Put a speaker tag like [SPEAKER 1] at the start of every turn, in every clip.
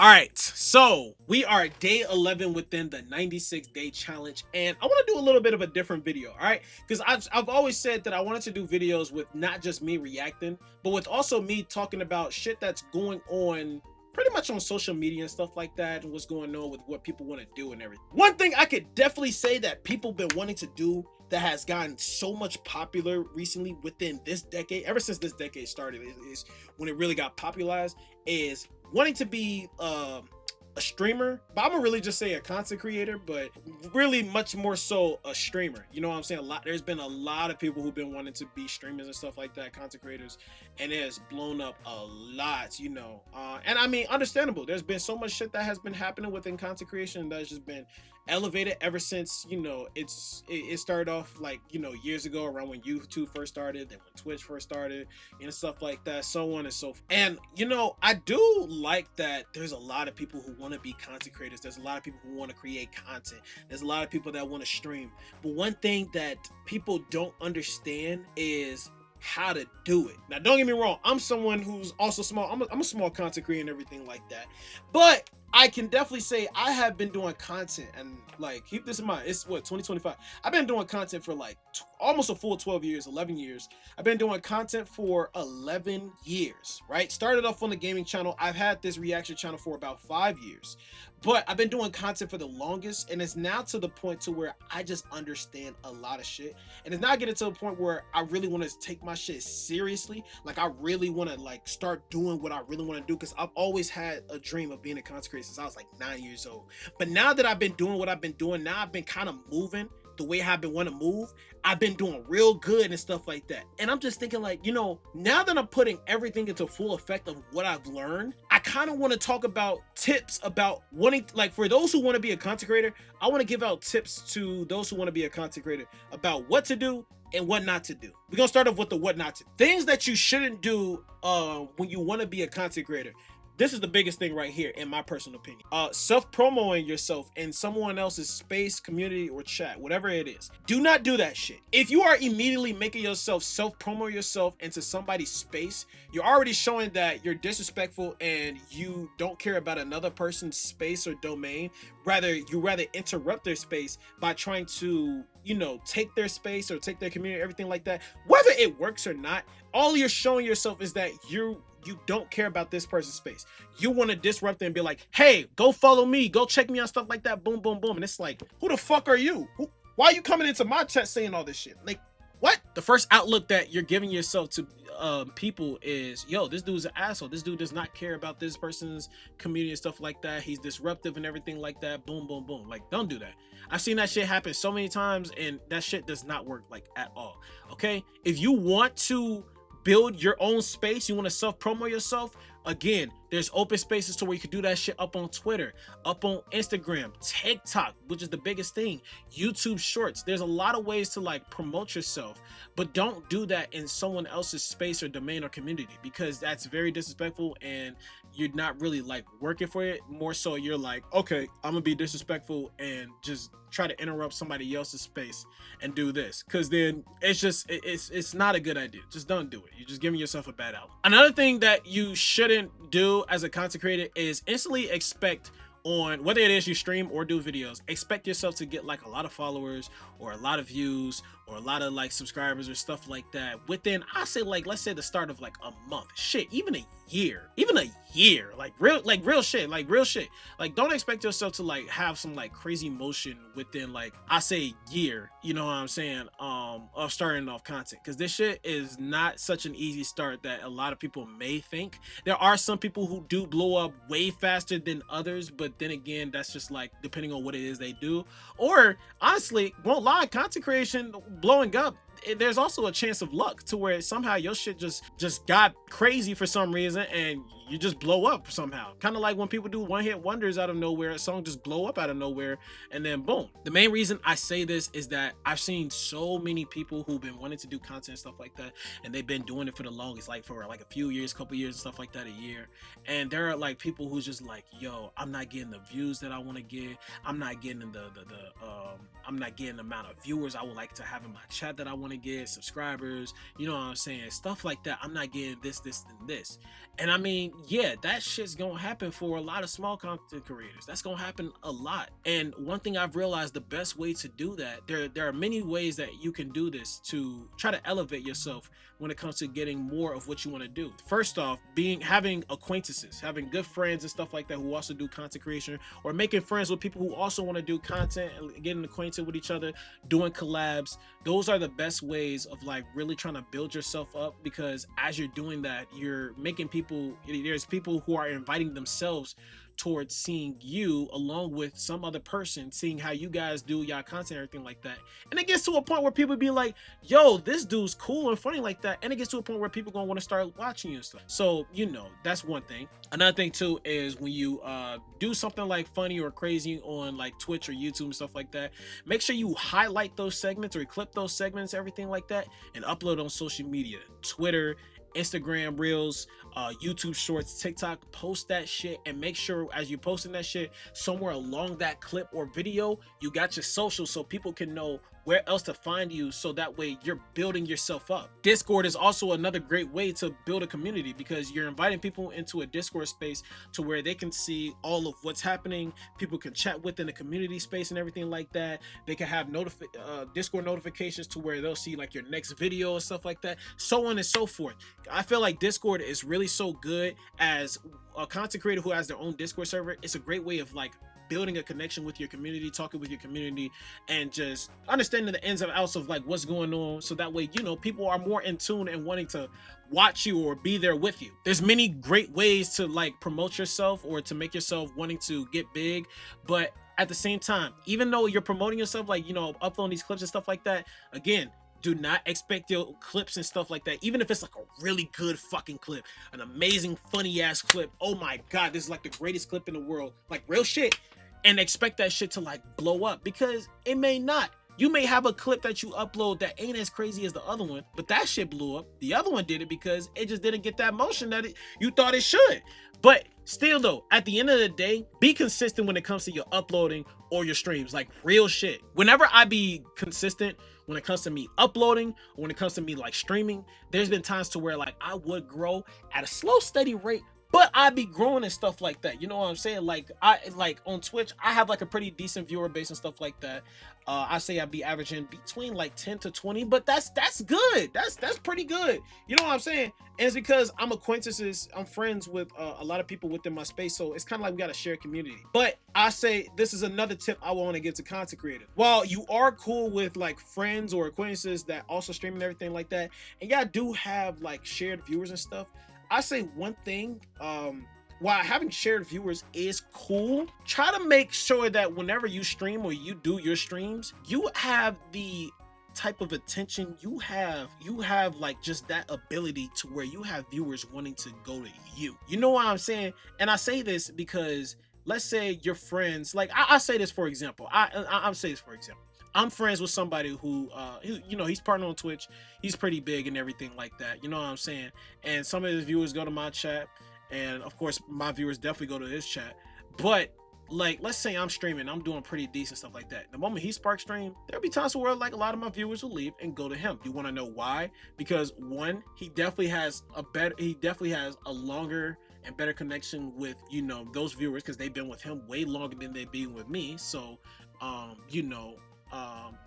[SPEAKER 1] All right, so we are day 11 within the 96-day challenge, and I want to do a little bit of a different video, all right? Because I've always said that I wanted to do videos with not just me reacting, but with also me talking about shit that's going on pretty much on social media and stuff like that, and what's going on with what people want to do and everything. One thing I could definitely say that people been wanting to do that has gotten so much popular recently within this decade, ever since this decade started, is when it really got popularized, is wanting to be a streamer, but I'm gonna really just say a content creator, but really much more so a streamer. You know what I'm saying? There's been a lot of people who've been wanting to be streamers and stuff like that, content creators, and it has blown up a lot, you know. And I mean, understandable. There's been so much shit that has been happening within content creation that's just been elevated ever since, you know, it started off like, you know, years ago, around when YouTube first started, then when Twitch first started, and stuff like that, so on and so forth. And you know, I do like that there's a lot of people who want to be content creators. There's a lot of people who want to create content. There's a lot of people that want to stream. But one thing that people don't understand is how to do it. Now, don't get me wrong, I'm someone who's also small. I'm a small content creator and everything like that. But I can definitely say I have been doing content, and like, keep this in mind, it's what, 2025. I've been doing content for like almost a full 12 years, 11 years. I've been doing content for 11 years, right? Started off on the gaming channel. I've had this reaction channel for about 5 years, but I've been doing content for the longest, and it's now to the point to where I just understand a lot of shit, and it's now getting to a point where I really want to take my shit seriously. Like, I really want to like start doing what I really want to do, because I've always had a dream of being a content creator since I was like 9 years old. But now that I've been doing what I've been doing, now I've been kind of moving the way I've been wanting to move. I've been doing real good and stuff like that. And I'm just thinking, like, you know, now that I'm putting everything into full effect of what I've learned, I kind of want to talk about tips about wanting, like, for those who want to be a content creator, I want to give out tips to those who want to be a content creator about what to do and what not to do. We're gonna start off with the what not to. Things that you shouldn't do when you want to be a content creator. This is the biggest thing right here, in my personal opinion. Self-promoting yourself in someone else's space, community, or chat, whatever it is. Do not do that shit. If you are immediately making yourself self-promote yourself into somebody's space, you're already showing that you're disrespectful and you don't care about another person's space or domain. You rather interrupt their space by trying to, you know, take their space or take their community, everything like that. Whether it works or not, all you're showing yourself is that you don't care about this person's space. You want to disrupt them and be like, hey, go follow me, go check me out, stuff like that, boom, boom, boom. And it's like, who the fuck are you? Why are you coming into my chat saying all this shit? Like, what? The first outlook that you're giving yourself to people is, yo, this dude's an asshole. This dude does not care about this person's community and stuff like that. He's disruptive and everything like that. Boom, boom, boom. Like, don't do that. I've seen that shit happen so many times, and that shit does not work, like, at all. Okay? If you want to build your own space, you want to self-promote yourself, again, there's open spaces to where you can do that shit up on Twitter, up on Instagram, TikTok, which is the biggest thing, YouTube Shorts. There's a lot of ways to like promote yourself, but don't do that in someone else's space or domain or community, because that's very disrespectful and you're not really like working for it. More so you're like, okay, I'm gonna be disrespectful and just try to interrupt somebody else's space and do this, because then it's not a good idea. Just don't do it. You're just giving yourself a bad outlook. Another thing that you shouldn't do as a content creator is instantly expect, on whether it is you stream or do videos, expect yourself to get like a lot of followers or a lot of views or a lot of like subscribers or stuff like that within, I say, like, let's say the start of like a month, shit, even a year, like real shit. Like, don't expect yourself to like have some like crazy motion within, like, I say year, you know what I'm saying, of starting off content, because this shit is not such an easy start that a lot of people may think. There are some people who do blow up way faster than others, but then again, that's just like depending on what it is they do. Or honestly, won't lie, content creation blowing up, there's also a chance of luck to where somehow your shit just got crazy for some reason and you just blow up somehow. Kind of like when people do one-hit wonders out of nowhere, a song just blow up out of nowhere and then boom. The main reason I say this is that I've seen so many people who've been wanting to do content and stuff like that, and they've been doing it for the longest, like for like a few years, couple years and stuff like that, a year. And there are like people who's just like, yo, I'm not getting the views that I want to get. I'm not getting I'm not getting the amount of viewers I would like to have in my chat that I want want to get subscribers, you know what I'm saying, stuff like that. I'm not getting this, and this. And I mean, yeah, that shit's gonna happen for a lot of small content creators. That's gonna happen a lot. And one thing I've realized, the best way to do that, there are many ways that you can do this to try to elevate yourself when it comes to getting more of what you want to do. First off, having acquaintances, having good friends and stuff like that who also do content creation, or making friends with people who also want to do content and getting acquainted with each other, doing collabs. Those are the best ways of like really trying to build yourself up, because as you're doing that, you're making there's people who are inviting themselves towards seeing you along with some other person, seeing how you guys do y'all content, everything like that. And it gets to a point where people be like, yo, this dude's cool and funny like that. And it gets to a point where people gonna want to start watching you and stuff. So, you know, that's one thing. Another thing too is when you do something like funny or crazy on like Twitch or YouTube and stuff like that, make sure you highlight those segments or clip those segments, everything like that, and upload on social media, Twitter, Instagram Reels, YouTube Shorts, TikTok. Post that shit, and make sure as you're posting that shit, somewhere along that clip or video, you got your social so people can know where else to find you, so that way you're building yourself up. Discord is also another great way to build a community, because you're inviting people into a Discord space to where they can see all of what's happening. People can chat within the community space and everything like that. They can have Discord notifications to where they'll see like your next video and stuff like that, so on and so forth. I feel like Discord is really so good as a content creator who has their own Discord server. It's a great way of like building a connection with your community, talking with your community, and just understanding the ins and outs of like what's going on, so that way, you know, people are more in tune and wanting to watch you or be there with you. There's many great ways to like promote yourself or to make yourself wanting to get big, but at the same time, even though you're promoting yourself, like, you know, uploading these clips and stuff like that, again, do not expect your clips and stuff like that, even if it's like a really good fucking clip, an amazing funny ass clip, oh my god, this is like the greatest clip in the world, like real shit, and expect that shit to like blow up, because it may not. You may have a clip that you upload that ain't as crazy as the other one, but that shit blew up. The other one did it because it just didn't get that motion that you thought it should. But still though, at the end of the day, be consistent when it comes to your uploading or your streams, like real shit. Whenever I be consistent when it comes to me uploading, or when it comes to me like streaming, there's been times to where like I would grow at a slow, steady rate, but I'd be growing and stuff like that. You know what I'm saying? Like on Twitch, I have like a pretty decent viewer base and stuff like that. I say I'd be averaging between like 10 to 20, but that's good. That's pretty good. You know what I'm saying? And it's because I'm friends with a lot of people within my space, so it's kind of like we got a shared community. But I say this is another tip I want to give to content creators. While you are cool with like friends or acquaintances that also stream and everything like that, and y'all do have like shared viewers and stuff, I say one thing, while having shared viewers is cool, try to make sure that whenever you stream or you do your streams, you have the type of attention you have like just that ability to where you have viewers wanting to go to you. You know what I'm saying? And I say this because let's say your friends, like I say this for example, I'm saying this for example. I'm friends with somebody who, you know, he's partnered on Twitch. He's pretty big and everything like that. You know what I'm saying? And some of his viewers go to my chat. And of course, my viewers definitely go to his chat. But like, let's say I'm streaming, I'm doing pretty decent stuff like that. The moment he sparks stream, there'll be times where like a lot of my viewers will leave and go to him. You want to know why? Because one, he definitely has a longer and better connection with, you know, those viewers, because they've been with him way longer than they've been with me. So, you know,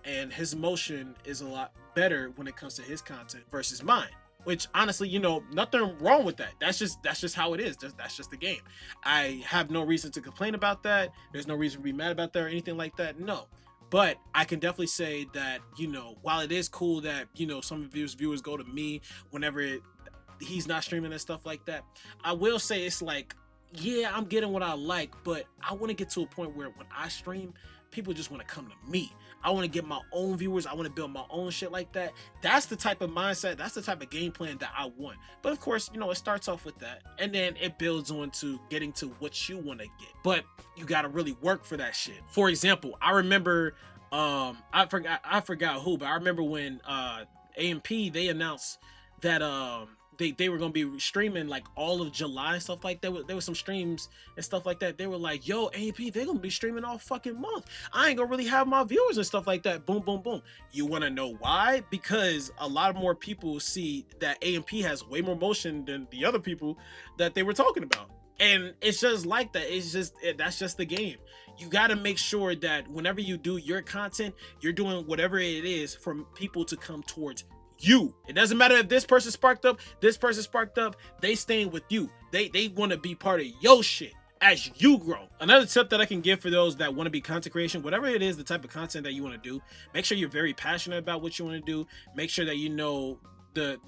[SPEAKER 1] and his motion is a lot better when it comes to his content versus mine, which honestly, you know, nothing wrong with that. That's just how it is. That's just the game. I have no reason to complain about that. There's no reason to be mad about that or anything like that. No, but I can definitely say that, you know, while it is cool that, you know, some of his viewers go to me whenever he's not streaming and stuff like that, I will say it's like, yeah, I'm getting what I like, but I want to get to a point where when I stream, people just want to come to me. I want to get my own viewers. I want to build my own shit like that. That's the type of mindset. That's the type of game plan that I want. But of course, you know, it starts off with that, and then it builds on to getting to what you want to get. But you got to really work for that shit. For example, I remember, I forgot who, but I remember when AMP, they announced that they were gonna be streaming like all of July and stuff like that. There was some streams and stuff like that. They were like, yo, AP, they're gonna be streaming all fucking month. I ain't gonna really have my viewers and stuff like that. Boom, boom, boom. You wanna know why? Because a lot of more people see that AMP has way more motion than the other people that they were talking about. And it's just like that. That's just the game. You got to make sure that whenever you do your content, you're doing whatever it is for people to come towards you. It doesn't matter if this person sparked up, they staying with you. They want to be part of your shit as you grow. Another tip that I can give for those that want to be content creation, whatever it is, the type of content that you want to do, make sure you're very passionate about what you want to do. Make sure that you know the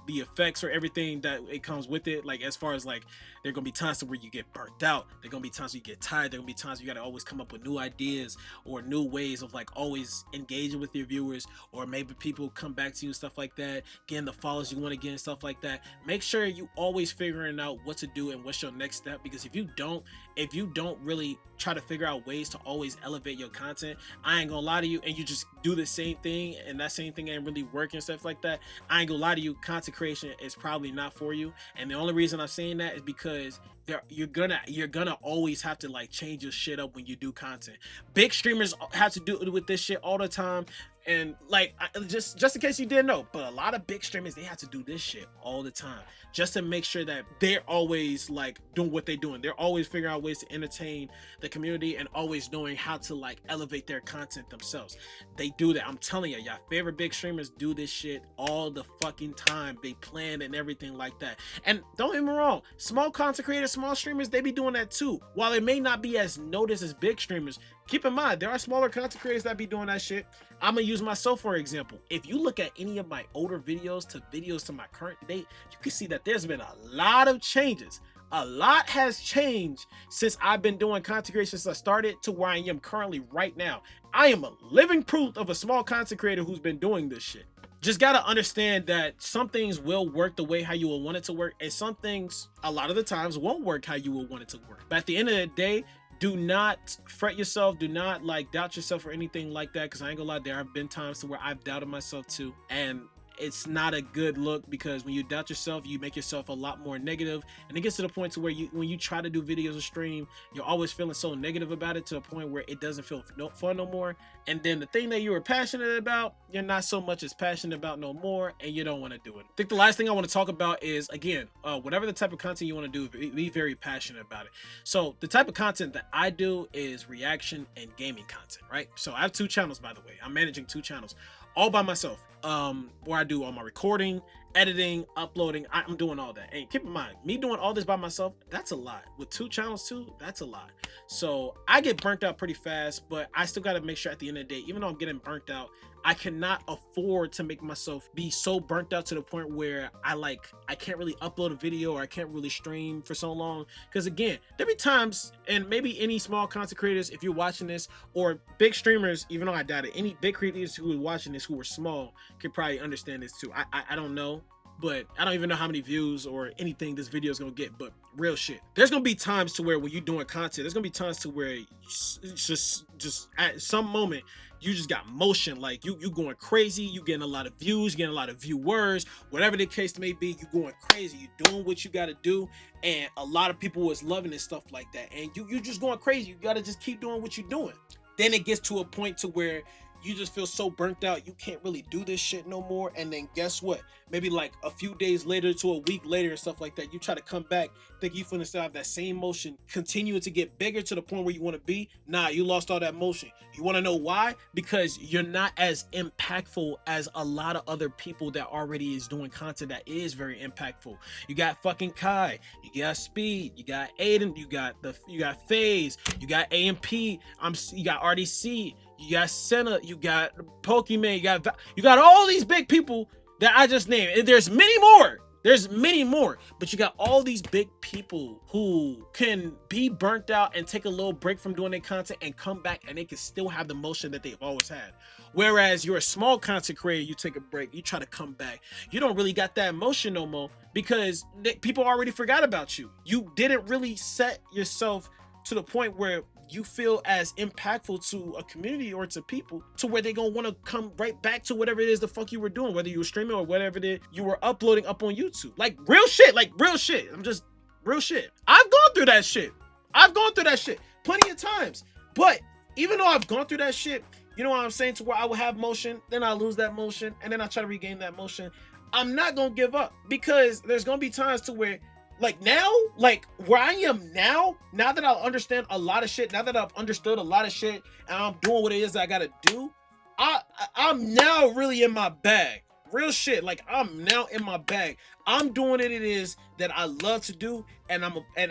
[SPEAKER 1] effects or everything that it comes with it. Like, as far as like, there are gonna be times where you get burnt out, there are gonna be times where you get tired, there are gonna be times where you gotta always come up with new ideas or new ways of like always engaging with your viewers, or maybe people come back to you and stuff like that, getting the follows you want to get and stuff like that. Make sure you always figuring out what to do and what's your next step, because if you don't really try to figure out ways to always elevate your content, I ain't gonna lie to you, and you just do the same thing and that same thing ain't really working and stuff like that, I ain't gonna lie to you, content creation is probably not for you. And the only reason I'm saying that is because you're gonna always have to like change your shit up when you do content. Big streamers have to do it with this shit all the time. And like, just in case you didn't know, but a lot of big streamers, they have to do this shit all the time just to make sure that they're always like doing what they're doing. They're always figuring out ways to entertain the community and always knowing how to like elevate their content themselves. They do that. I'm telling you, y'all favorite big streamers do this shit all the fucking time. They plan and everything like that. And don't get me wrong, small content creators, small streamers, they be doing that too. While it may not be as noticed as big streamers, keep in mind, there are smaller content creators that be doing that shit. I'm gonna use myself for example. If you look at any of my older videos to my current date, you can see that there's been a lot of changes. A lot has changed since I've been doing content creation since I started to where I am currently right now. I am a living proof of a small content creator who's been doing this shit. Just gotta understand that some things will work the way how you will want it to work, and some things a lot of the times won't work how you will want it to work. But at the end of the day, do not fret yourself. Do not like doubt yourself or anything like that, because I ain't gonna lie, there have been times to where I've doubted myself too, and it's not a good look, because when you doubt yourself, you make yourself a lot more negative, and it gets to the point to where when you try to do videos or stream, you're always feeling so negative about it to a point where it doesn't feel fun no more. And then the thing that you were passionate about, you're not so much as passionate about no more, and you don't want to do it. I think the last thing I want to talk about is, again, whatever the type of content you want to do, be very passionate about it. So the type of content that I do is reaction and gaming content, right? So I have 2 channels, by the way. I'm managing 2 channels all by myself, where I do all my recording, editing, uploading. I'm doing all that. And keep in mind, me doing all this by myself, that's a lot. With 2 channels too, that's a lot. So I get burnt out pretty fast, but I still got to make sure at the end of the day, even though I'm getting burnt out, I cannot afford to make myself be so burnt out to the point where I can't really upload a video, or I can't really stream for so long. Because again, there be times, and maybe any small content creators, if you're watching this, or big streamers, even though I doubt it, any big creators who are watching this who are small could probably understand this too. I don't know, but I don't even know how many views or anything this video is gonna get, but real shit, there's gonna be times to where when you're doing content, there's gonna be times to where it's just at some moment you just got motion, like you going crazy, you getting a lot of views, getting a lot of viewers, whatever the case may be, you going crazy, you doing what you got to do, and a lot of people was loving and stuff like that, and you just going crazy. You got to just keep doing what you're doing. Then it gets to a point to where you just feel so burnt out, you can't really do this shit no more. And then guess what? Maybe like a few days later to a week later and stuff like that, you try to come back, think you finna still have that same motion, continuing to get bigger to the point where you want to be. Nah, you lost all that motion. You want to know why? Because you're not as impactful as a lot of other people that already is doing content that is very impactful. You got fucking Kai, you got Speed, you got Aiden, you got FaZe, you got AMP, you got RDC, you got Senna, you got Pokemon, you got all these big people that I just named. And there's many more, but you got all these big people who can be burnt out and take a little break from doing their content and come back, and they can still have the motion that they've always had. Whereas you're a small content creator, you take a break, you try to come back, you don't really got that motion no more, because people already forgot about you. You didn't really set yourself to the point where you feel as impactful to a community or to people to where they're gonna want to come right back to whatever it is the fuck you were doing, whether you were streaming or whatever it is you were uploading up on YouTube. Like real shit, like real shit. I'm just real shit. I've gone through that shit. I've gone through that shit plenty of times. But even though I've gone through that shit, you know what I'm saying, to where I will have motion, then I lose that motion, and then I try to regain that motion. I'm not gonna give up, because there's gonna be times to where, like now, like where I am now that I understand a lot of shit, now that I've understood a lot of shit, and I'm doing what it is I gotta do, I'm now really in my bag. Real shit, like I'm now in my bag. I'm doing it is that I love to do, and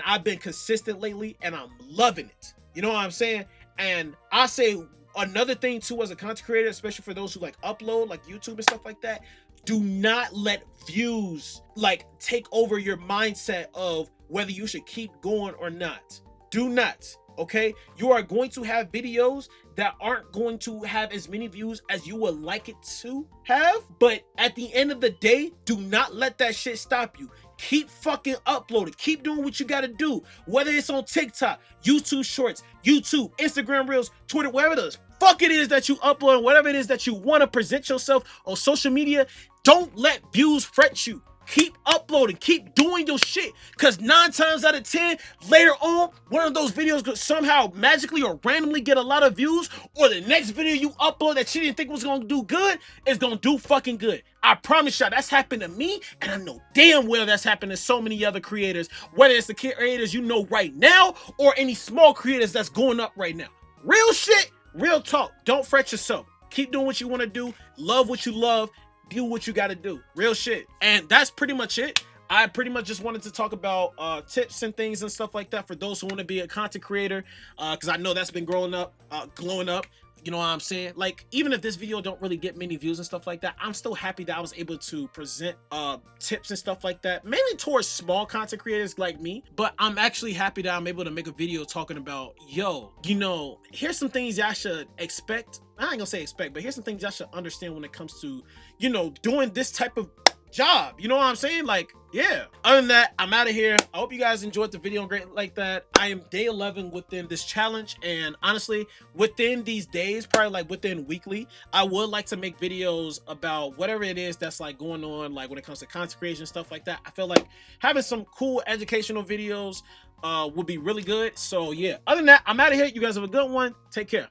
[SPEAKER 1] I've been consistent lately, and I'm loving it. You know what I'm saying? And I say another thing too, as a content creator, especially for those who like upload, like YouTube and stuff like that, do not let views like take over your mindset of whether you should keep going or not. Do not. Okay, you are going to have videos that aren't going to have as many views as you would like it to have, but at the end of the day, do not let that shit stop you. Keep fucking uploading. Keep doing what you gotta do, whether it's on TikTok, YouTube Shorts, YouTube, Instagram Reels, Twitter, wherever it is. Fuck it is that you upload, whatever it is that you want to present yourself on social media. Don't let views fret you. Keep uploading, keep doing your shit, because 9 times out of 10, later on, one of those videos could somehow magically or randomly get a lot of views, or the next video you upload that you didn't think was gonna do good is gonna do fucking good. I promise y'all, that's happened to me, and I know damn well that's happened to so many other creators, whether it's the creators you know right now, or any small creators that's going up right now. Real shit, real talk. Don't fret yourself. Keep doing what you want to do, love what you love, do what you got to do. Real shit. And that's pretty much it. I pretty much just wanted to talk about tips and things and stuff like that for those who want to be a content creator, because I know that's been glowing up. You know what I'm saying? Like, even if this video don't really get many views and stuff like that, I'm still happy that I was able to present tips and stuff like that, mainly towards small content creators like me. But I'm actually happy that I'm able to make a video talking about, yo, you know, here's some things y'all should expect. I ain't gonna say expect, but here's some things y'all should understand when it comes to, you know, doing this type of job. You know what I'm saying? Like, yeah. Other than that, I'm out of here. I hope you guys enjoyed the video and great like that. I am day 11 within this challenge, and honestly, within these days, probably like within weekly, I would like to make videos about whatever it is that's like going on, like when it comes to content creation and stuff like that. I feel like having some cool educational videos would be really good. So yeah, other than that, I'm out of here. You guys have a good one. Take care.